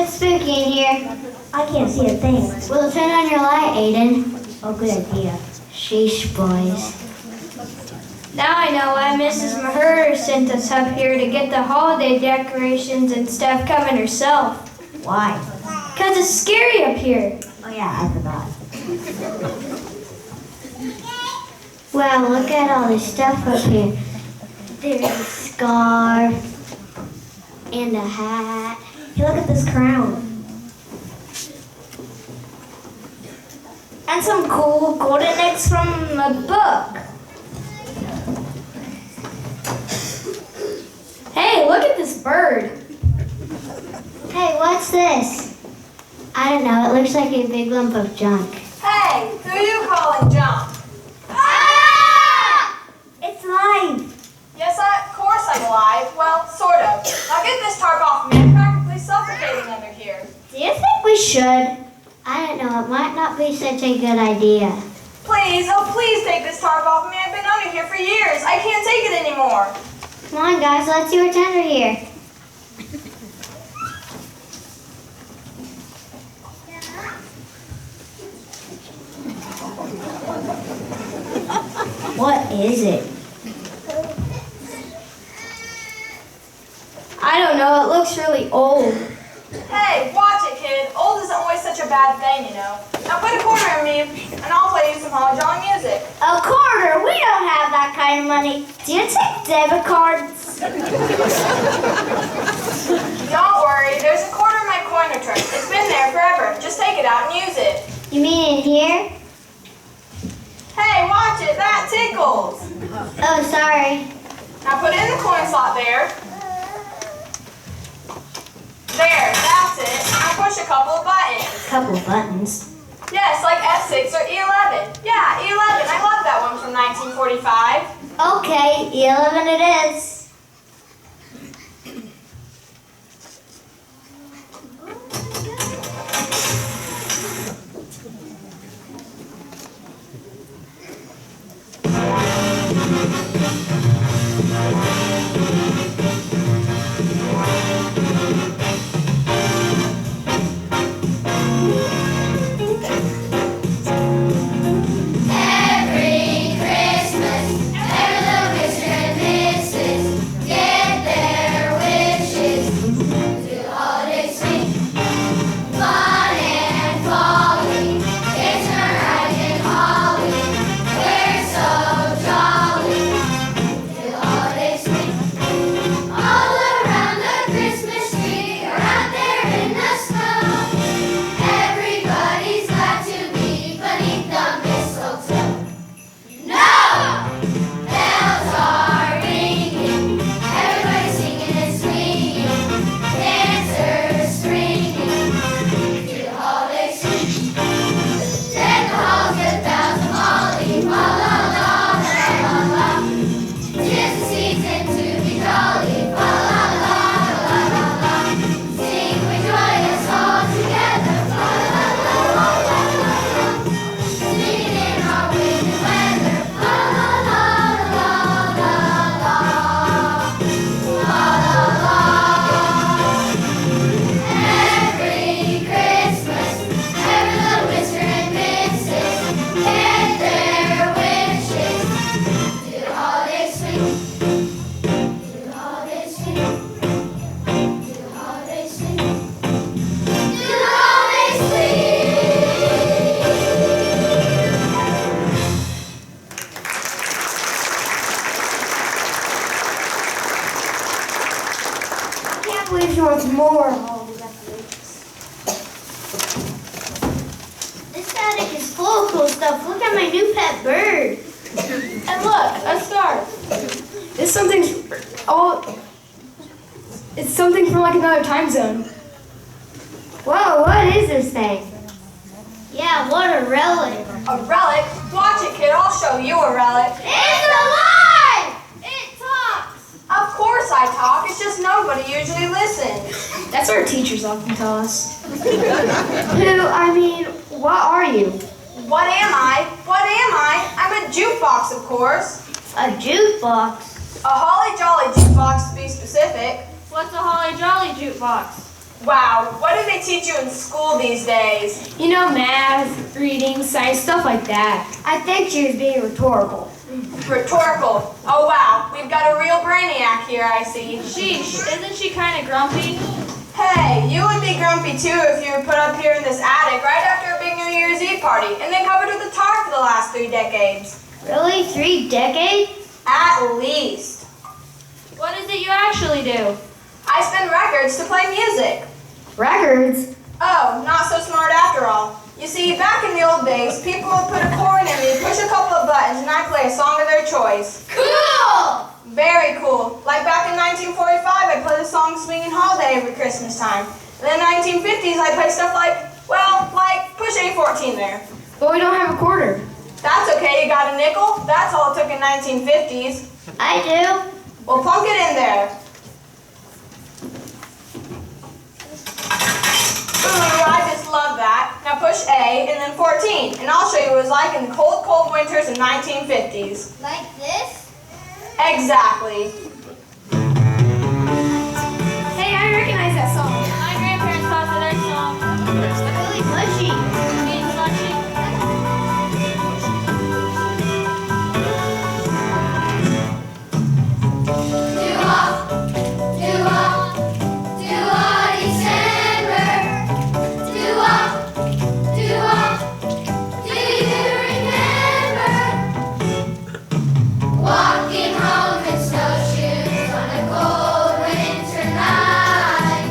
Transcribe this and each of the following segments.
bit spooky in here. I can't see a thing. Well, turn on your light, Aiden. Oh, good idea. Sheesh, boys. Now I know why Mrs. Maher sent us up here to get the holiday decorations and stuff coming herself. Why? Because it's scary up here. Oh, yeah, I forgot. Wow, look at all this stuff up here. There's a scarf and a hat. Hey, look at this crown. And some cool golden eggs from a book. Hey, look at this bird. Hey, what's this? I don't know. It looks like a big lump of junk. Hey, who are you calling junk? Ah! It's live. Yes, of course I'm alive. Well, sort of. Now get this tarp off me. I'm practically suffocating under here. Do you think we should? I don't know. It might not be such a good idea. Please, oh please take this tarp off me. I've been under here for years. I can't take it anymore. Come on, guys. Let's see what's under here. What is it? I don't know. It looks really old. Hey, watch it, kid. Old isn't always such a bad thing, you know. Now put a quarter in me, and I'll play you some holly jolly music. A quarter? We don't have that kind of money. Do you take debit cards? Don't worry, there's a quarter in my coiner trunk. It's been there forever. Just take it out and use it. You mean in here? Hey, watch it. That tickles. Oh, sorry. Now put it in the coin slot there. There, that's it. Now push a couple of buttons. Couple of buttons. Yes, like F6 or E11. Yeah, E11. I love that one from 1945. Okay, 11 it is. More holiday decorations. This attic is full of cool stuff. Look at my new pet bird. And look, a scarf. It's something from like another time zone. Whoa, what is this thing? Yeah, what a relic. A relic? Watch it, kid. I'll show you a relic. It's alive! It talks! Of course I talk. It's just nobody usually listens. That's what our teachers often tell us. What are you? What am I? What am I? I'm a jukebox, of course. A jukebox? A holly jolly jukebox, to be specific. What's a holly jolly jukebox? Wow, what do they teach you in school these days? You know, math, reading, science, stuff like that. I think she was being rhetorical. Rhetorical. Oh wow, we've got a real brainiac here, I see. Sheesh, isn't she kind of grumpy? Hey, you would be grumpy too if you were put up here in this attic right after a big New Year's Eve party and then covered with a tarp for the last 3 decades. Really? 3 decades? At least. What is it you actually do? I spin records to play music. Records? Oh, not so smart after all. You see, back in the old days, people would put a coin in me, push a couple of buttons, and I'd play a song of their choice. Cool! Very cool. Like back in 1945, I played the song Swingin' Holiday every Christmas time. And in the 1950s, I played stuff like, well, like push A14 there. But we don't have a quarter. That's okay, you got a nickel? That's all it took in 1950s. I do. Well, plunk it in there. Ooh, I just love that. Now push A and then 14, and I'll show you what it was like in the cold, cold winters in 1950s. Like this? Exactly. Hey, I recognize that song. My grandparents taught me their song. Really mushy. Means mushy. Walking home in snowshoes on a cold winter night.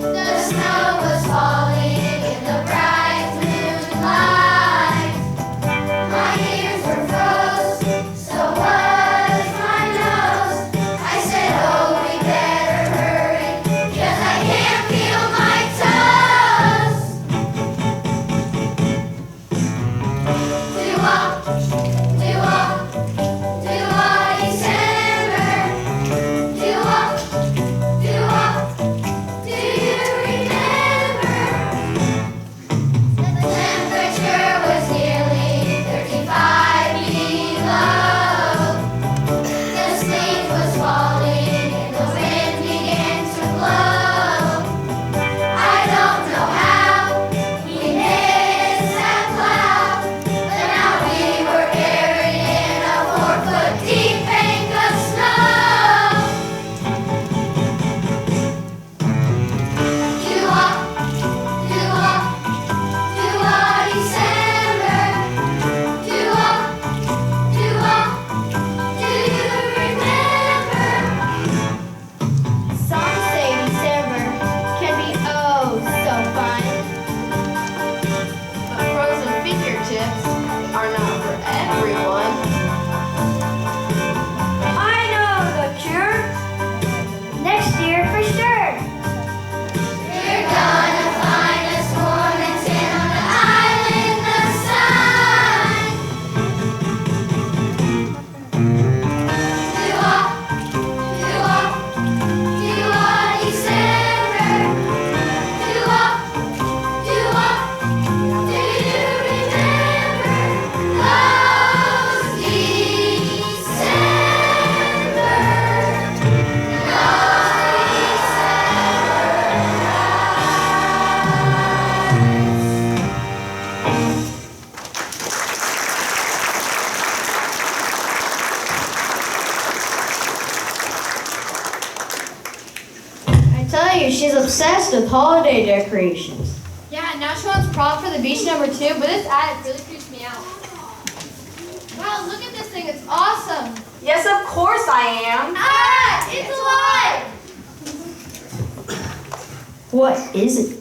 The snow was falling in the bright moonlight. My ears were froze, so was my nose. I said, oh, we better hurry, 'cause I can't feel my toes. Do-wop, do-wop. She's obsessed with holiday decorations. Yeah, now she wants prom for the beach #2, but this attic really creeps me out. Wow, look at this thing, it's awesome. Yes, of course I am. Ah, it's alive! What is it?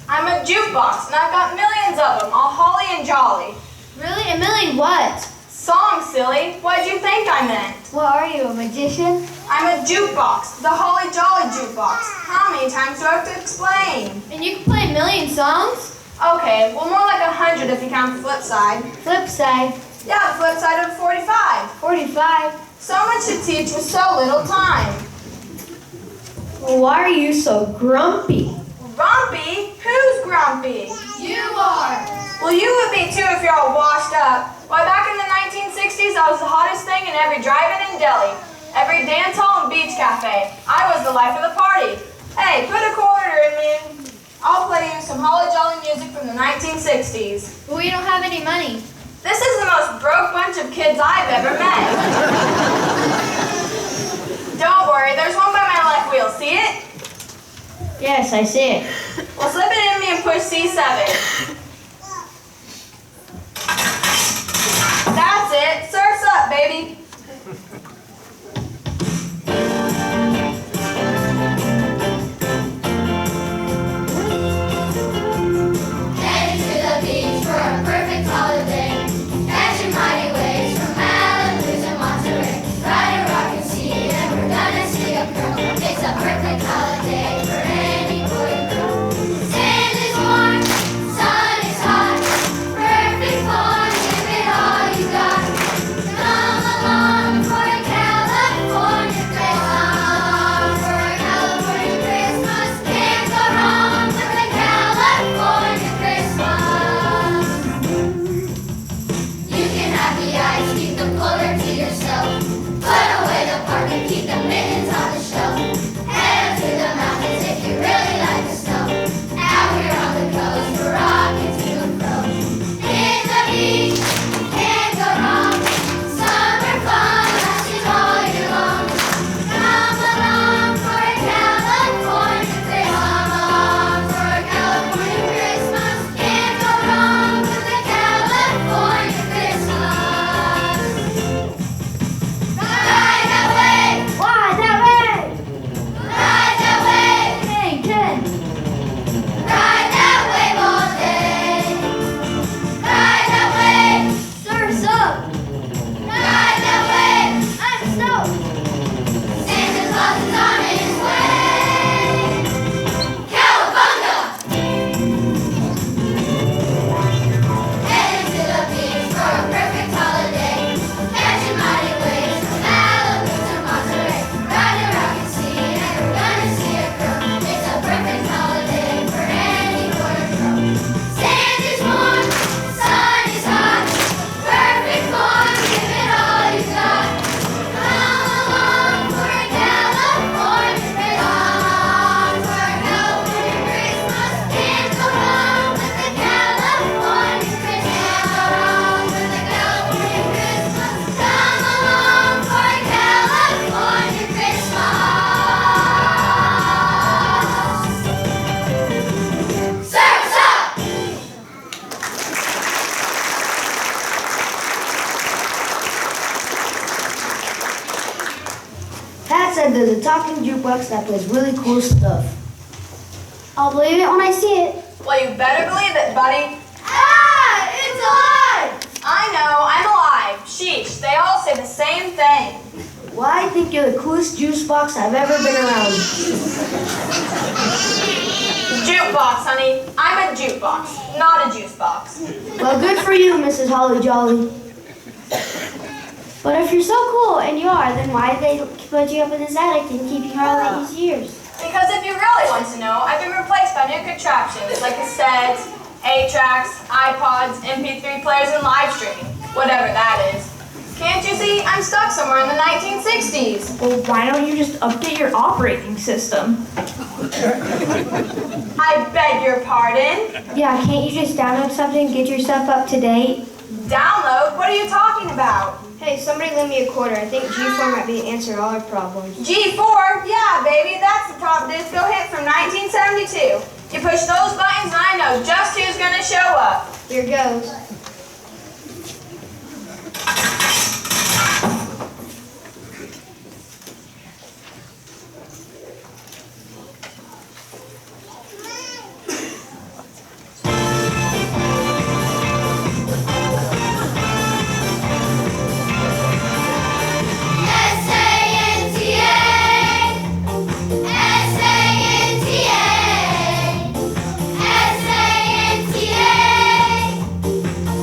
I'm a jukebox, and I've got millions of them, all holly and jolly. Really? A million what? Song, silly. What did you think I meant? What are you, a magician? I'm a jukebox, the holly jolly jukebox. How many times do I have to explain? And you can play a million songs? Okay, well more like 100 if you count the flip side. Flip side. Yeah, the flip side of 45. 45. So much to teach with so little time. Well, why are you so grumpy? Grumpy? Who's grumpy? You are. Well, you would be too if you're all washed up. Why, back in the 1960s, I was the hottest thing in every drive-in in Delhi, every dance hall and beach cafe. I was the life of the party. Hey, put a quarter in me and I'll play you some holly jolly music from the 1960s. But we don't have any money. This is the most broke bunch of kids I've ever met. Don't worry, there's one by my left wheel. See it? Yes, I see it. Well, slip it in me and push C7. That's it. Surf's up, baby. Heading to the beach for a perfect holiday. Catching mighty waves from Malibu to Monterey. Ride a rock and sea, and we're gonna see a girl. It's a perfect holiday for any boy and girl. Sand is warm, sun is hot. Perfect fun, give it all you got. Come along for a California Christmas. For a California Christmas. Can't go wrong with a California Christmas. You can have the ice, keep the cooler to yourself. Put away the park and keep the mittens on the shelf. Head up to the mountains if you really like the snow. Out here on the coast, we're rocking to and fro. Hit the beach, can't go wrong. Summer fun lasting all year long. Come along for a California Christmas. Come along for a California Christmas. Can't go wrong with a California Christmas. Ride that wave, Why that way? ride that wave, Hey, Ken. ride that wave all day. Ride that wave, Surf's up. ride that wave. I'm stoked. Santa Claus is on his way. Cowabunga! Heading to the beach for a perfect holiday. Catching mighty waves from Malibu to Monterey. Ride a rock and sea, and we're gonna see a girl. It's a perfect holiday for any boy or girl. Sand is warm, sun is hot. Perfect fun, give it all you got. Come along for a California Christmas. For a California Christmas. Can't go wrong with a California Christmas. Can't go wrong with a California Christmas. Come along for a California Christmas. Surf's up! Pat said there's a talking jukebox that plays really cool stuff. I'll believe it when I see it. Well, you better believe it, buddy. Ah! It's alive! I know, I'm alive. Sheesh, they all say the same thing. Well, I think you're the coolest juice box I've ever been around. Jukebox, honey. I'm a jukebox, not a juice box. Well, good for you, Mrs. Holly Jolly. But if you're so cool, and you are, then why did they put you up in this attic and keep you here all these years? Because if you really want to know, I've been replaced by new contraptions like cassettes, 8-tracks, iPods, MP3 players, and live streaming. Whatever that is. Can't you see? I'm stuck somewhere in the 1960s. Well, why don't you just update your operating system? I beg your pardon? Yeah, can't you just download something and get yourself up to date? Download? What are you talking about? Hey, somebody lend me a quarter. I think G4 might be the answer to all our problems. G4? Yeah, baby, that's the top disco hit from 1972. You push those buttons and I know just who's gonna show up. Here goes. S-A-N-T-A, S-A-N-T-A,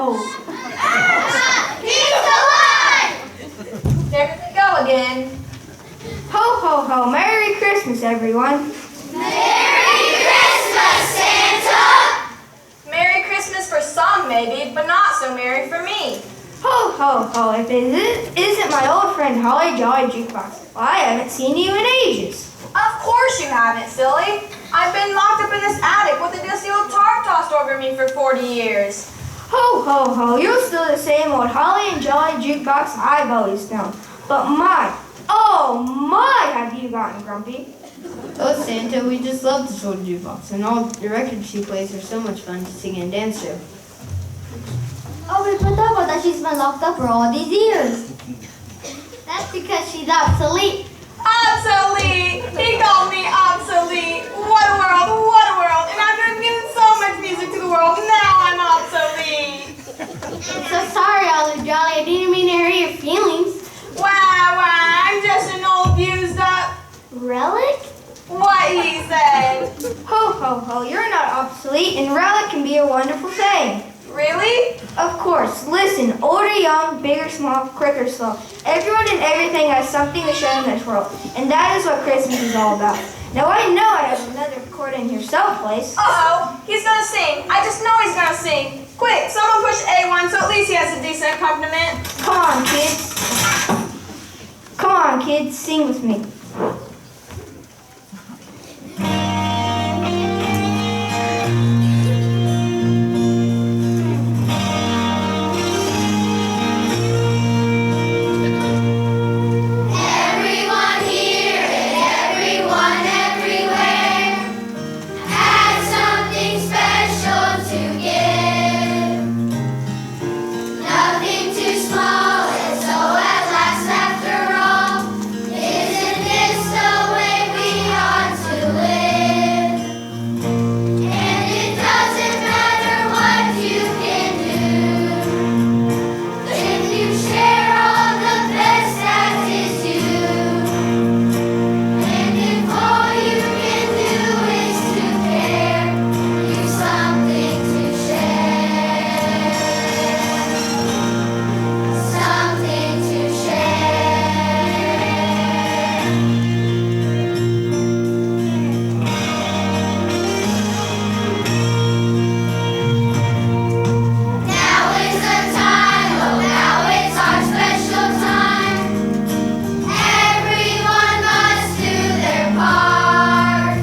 ho. He's alive! There we go again. Ho, ho, ho. Merry Christmas, everyone. Merry Christmas, Santa! Merry Christmas for some, maybe, but not so merry for me. Ho, ho, ho. If it isn't my old friend Holly Jolly Jukebox, well, I haven't seen you in ages. Of course you haven't, silly. I've been locked up in this attic with a dusty old tarp tossed over me for 40 years. Ho, ho, ho. You're still the same old Holly and Jolly Jukebox I've always known. But my, oh my, have you gotten grumpy? Oh, Santa, we just love this old jukebox, and all the records she plays are so much fun to sing and dance to. Oh, we forgot that she's been locked up for all these years. That's because she's obsolete. Obsolete! He called me obsolete. What a world, what a world. And after I've given so much music to the world, now I'm obsolete. I'm so sorry, Olive Jolly. I didn't mean to hurt your feelings. Wow, I'm just an old used up. Relic? What he said. Ho, ho, ho. You're not obsolete, and relic can be a wonderful saying. Really? Of course. Listen, old or young, big or small, quick or slow. Everyone and everything has something to show in this world, and that is what Christmas is all about. Now I know I have another chord in here someplace. Uh-oh, he's gonna sing. I just know he's gonna sing. Quick, someone push A1 so at least he has a decent accompaniment. Come on, kids. Come on, kids, sing with me. Everyone here and everyone everywhere has something special to give. Nothing too small, and so at last, after all, isn't this the way we ought to live? And it doesn't matter what you can do, if you share all the best that is you. And if all you can do is to care, you've something to share. Something to share. Now is the time, oh now it's our special time. Everyone must do their part.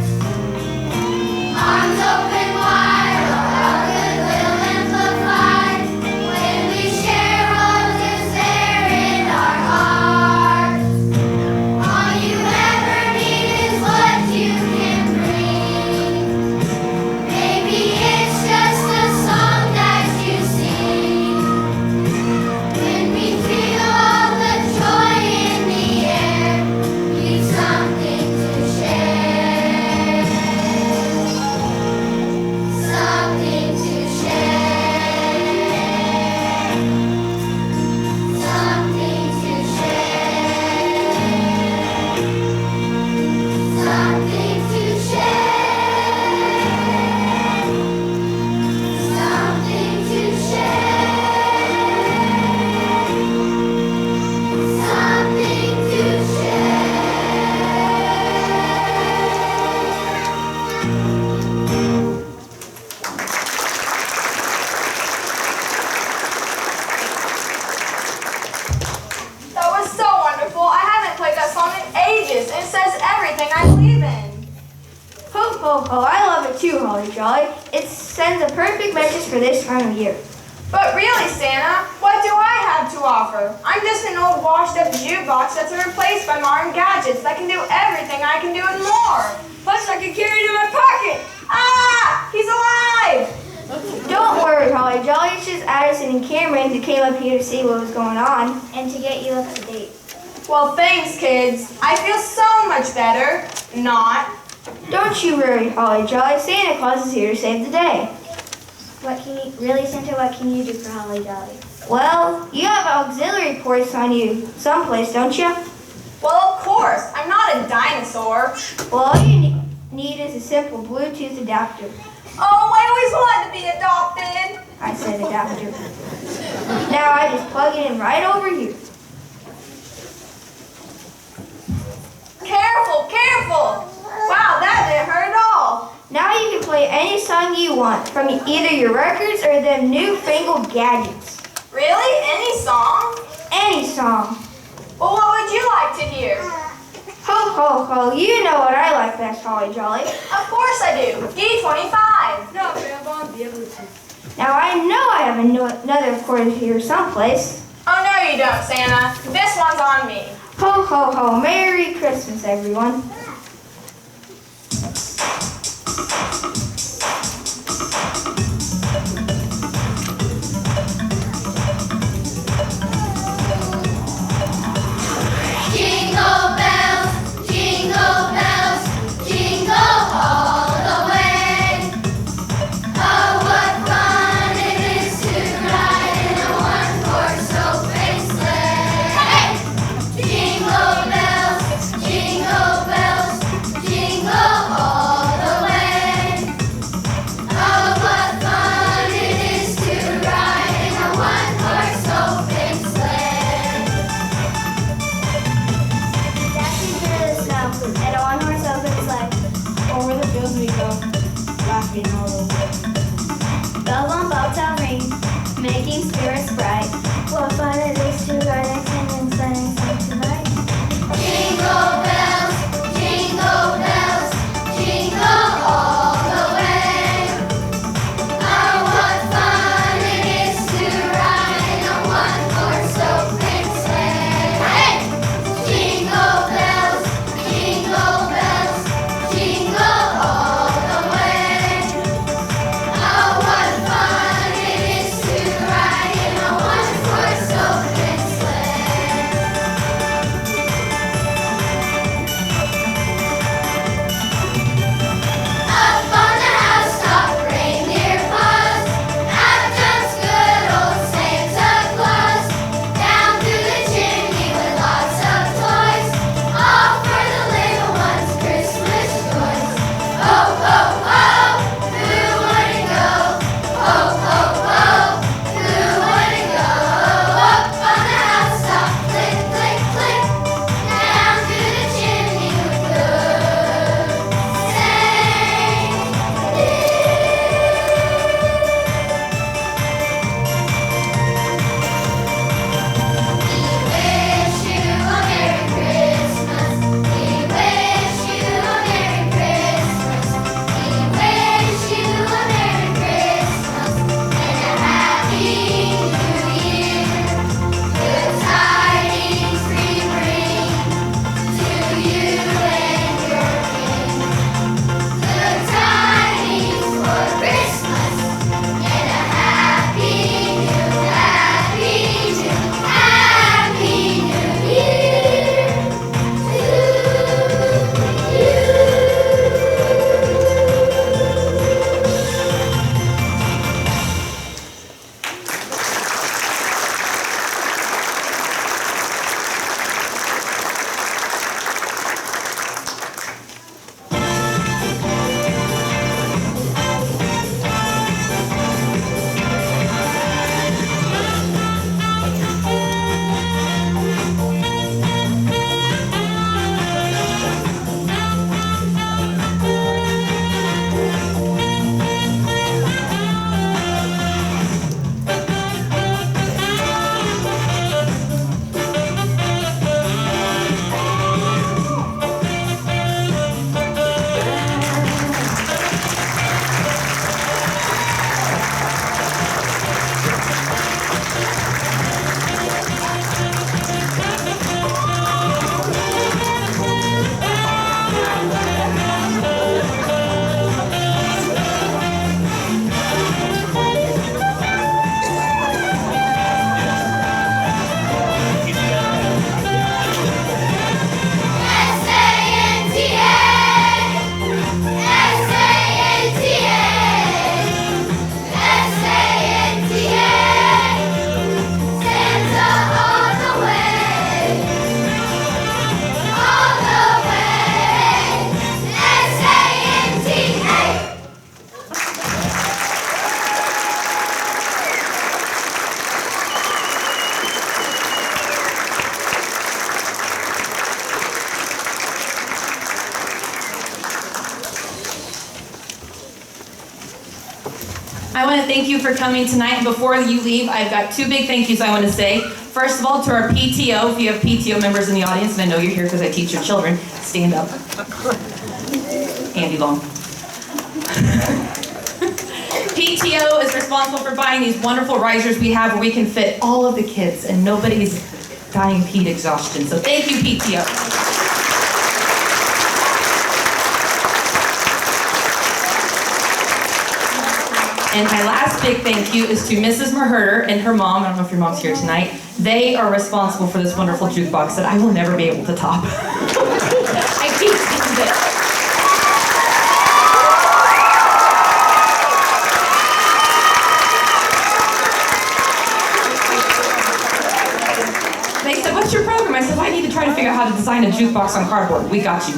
Arms open wide, oh our goodwill amplified. When we share what is there in our hearts. All you ever need is what you can bring. Maybe it's just a song that you sing. When we feel all the joy in the air, you've something to share. Something to share. Something to share. Something to share. Something to share. Something to That was so wonderful. I haven't played that song in ages. It says everything I believe in. Ho, ho, ho. I love it too, Holly Jolly. It sends a perfect message for this time of year. But really, Santa, what do I have to offer? I'm just an old washed-up jukebox that's been replaced by modern gadgets that can do everything I can do and more. Plus, I can carry it in my pocket. Ah! He's alive! Don't worry, Holly Jolly. It's just Addison and Cameron who came up here to see what was going on. and to get you up to date. Well, thanks, kids. I feel so much better. Not. Don't you worry, Holly Jolly. Santa Claus is here to save the day. What can you, really, Santa, what can you do for Holly Jolly? Well, you have auxiliary ports on you someplace, don't you? Well, of course. I'm not a dinosaur. Well, all you need is a simple Bluetooth adapter. Oh, I always wanted to be adopted. I said adapter. Now I just plug it in right over here. Careful, careful! Wow, that didn't hurt at all. Now you can play any song you want from either your records or them newfangled gadgets. Really? Any song? Any song. Well, what would you like to hear? Ho, ho, ho, you know what I like best, Holly Jolly. Of course I do. D25. No, Grandma, I'll be able to. Now I know I have another chord here someplace. Oh, no you don't, Santa. This one's on me. Ho, ho, ho, Merry Christmas, everyone. Jingle bells, jingle all the way. Oh, what fun it is to ride in a one-horse open sleigh. Jingle bells, I want to thank you for coming tonight. Before you leave, I've got two big thank yous I want to say. First of all, to our PTO. If you have PTO members in the audience, and I know you're here because I teach your children, stand up. Andy Long. PTO is responsible for buying these wonderful risers we have where we can fit all of the kids and nobody's dying of heat exhaustion. So thank you, PTO. And my last big thank you is to Mrs. Merherter and her mom. I don't know if your mom's here tonight. They are responsible for this wonderful jukebox that I will never be able to top. I keep saying it. They said, what's your program? I said, well, I need to try to figure out how to design a jukebox on cardboard. We got you.